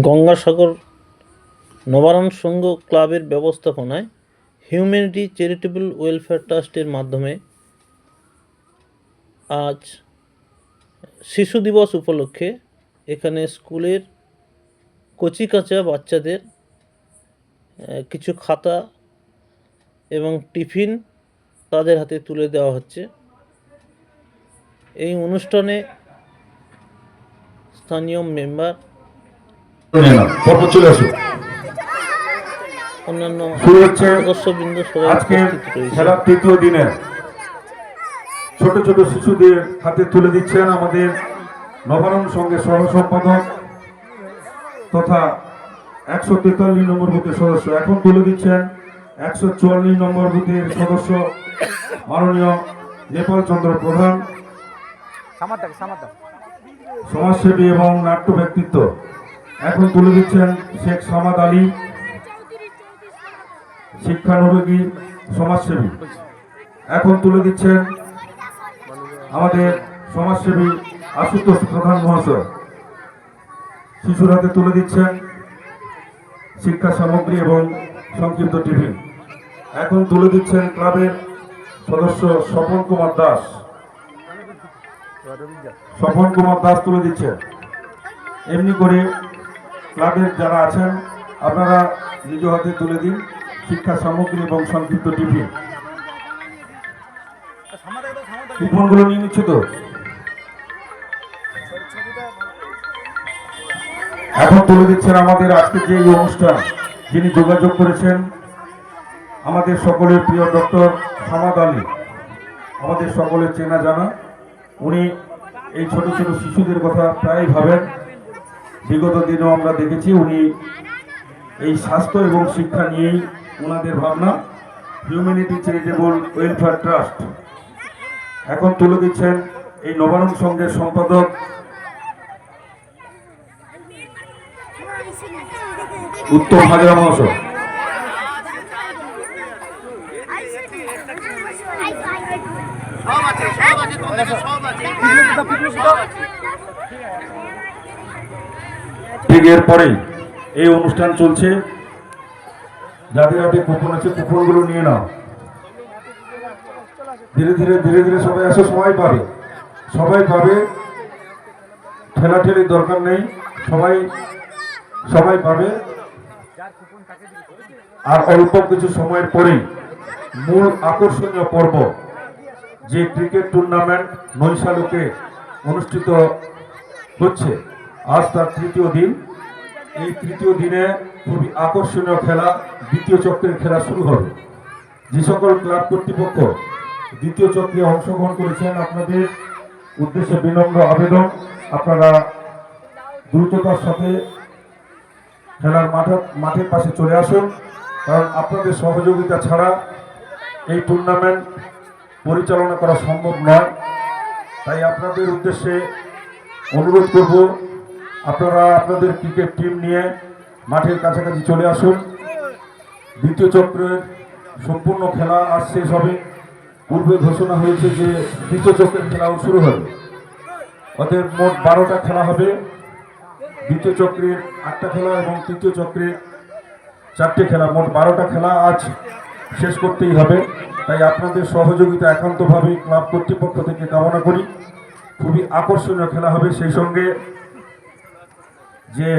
গঙ্গাসাগর নবারণ সংঘ ক্লাবের ব্যবস্থাপনায় humanity charitable welfare ট্রাস্টের মাধ্যমে আজ শিশু দিবস উপলক্ষে এখানে স্কুলের কচিকাঁচা বাচ্চাদের কিছু খাতা এবং টিফিন তাদের হাতে তুলে দেওয়া হচ্ছে। এই অনুষ্ঠানে স্থানীয় মেম্বার, অন্যান্য সদস্যবৃন্দ সবাই উপস্থিত রয়েছে। তৃতীয় দিনে ছোট ছোট শিশুদের হাতে তুলে দিচ্ছেন আমাদের নবারণ সংঘের সহ সম্পাদক তথা 143 নম্বর বুথের সদস্য। এখন তুলে দিচ্ছেন 144 নম্বর বুথের সদস্য মাননীয় নেপাল চন্দ্র প্রধান, সমাজসেবী এবং নাট্য ব্যক্তিত্ব। এখন তুলে দিচ্ছেন শেখ সামাদ আলী, শিক্ষানুরাগী সমাজসেবী। এখন তুলে দিচ্ছেন আমাদের সমাজসেবী আশুতোষ প্রধান মহাশয়। শিশুর হাতে তুলে দিচ্ছেন শিক্ষা সামগ্রী এবং সংক্ষিপ্ত টিফিন। এখন তুলে দিচ্ছেন ক্লাবের সদস্য স্বপন কুমার দাস। স্বপন কুমার দাস তুলে দিচ্ছেন। এমনি করে ক্লাবের যারা আছেন আপনারা নিজ হাতে তুলে দিন শিক্ষা সামগ্রী এবং সংক্ষিপ্ত টিফিন। টিফিনগুলো নিয়ে নিচ্ছে তো। এখন তুলে দিচ্ছেন আমাদের আজকে যে অনুষ্ঠান, যিনি যোগাযোগ করেছেন আমাদের সকলের প্রিয় ডক্টর সামাদ আলী, আমাদের সকলের চেনা জানা। উনি এই ছোট ছোট শিশুদের কথা প্রায় ভাবেন। বিগত দিনেও আমরা দেখেছি উনি এই স্বাস্থ্য এবং শিক্ষা নিয়েই ওনাদের ভাবনা। Humanity charitable welfare trust. এখন তুলে দিচ্ছেন এই নবারণ সংঘের সম্পাদক উত্তম হাজরা মহাশয়। ঠিক এরপরেই এই অনুষ্ঠান চলছে। যাদের হাতে কুপন আছে কুপনগুলো নিয়ে নাও। ধীরে ধীরে ধীরে ধীরে সবাই আসো, সবাই পাবে। ঠেলাঠেলির দরকার নেই, সবাই পাবে। আর অল্প কিছু সময়ের পরেই মূল আকর্ষণীয় পর্ব, যে ক্রিকেট টুর্নামেন্ট নৈশালুকে অনুষ্ঠিত হচ্ছে, আজ তার তৃতীয় দিন। এই তৃতীয় দিনে খুবই আকর্ষণীয় খেলা, দ্বিতীয় চক্রের খেলা শুরু হবে। যে সকল ক্লাব কর্তৃপক্ষ দ্বিতীয় চক্রে অংশগ্রহণ করেছেন আপনাদের উদ্দেশ্যে বিনম্র আবেদন, আপনারা দ্রুততার সাথে খেলার মাঠের পাশে চলে আসুন। কারণ আপনাদের সহযোগিতা ছাড়া এই টুর্নামেন্ট পরিচালনা করা সম্ভব নয়। তাই আপনাদের উদ্দেশ্যে অনুরোধ করব, আপনারা আপনাদের ক্রিকেট টিম নিয়ে মাঠের কাছাকাছি চলে আসুন। দ্বিতীয় চক্রের সম্পূর্ণ খেলা আজ শেষ হবে। পূর্বে ঘোষণা হয়েছে যে দ্বিতীয় চক্রের খেলাও শুরু হবে। ওদের মোট 12টা খেলা হবে। দ্বিতীয় চক্রের 8টা খেলা এবং তৃতীয় চক্রের 4টে খেলা, মোট 12টা খেলা আজ শেষ করতেই হবে। তাই আপনাদের সহযোগিতা একান্তভাবে ক্লাব কর্তৃপক্ষ থেকে কামনা করি। খুবই আকর্ষণীয় খেলা হবে। সেই সঙ্গে যে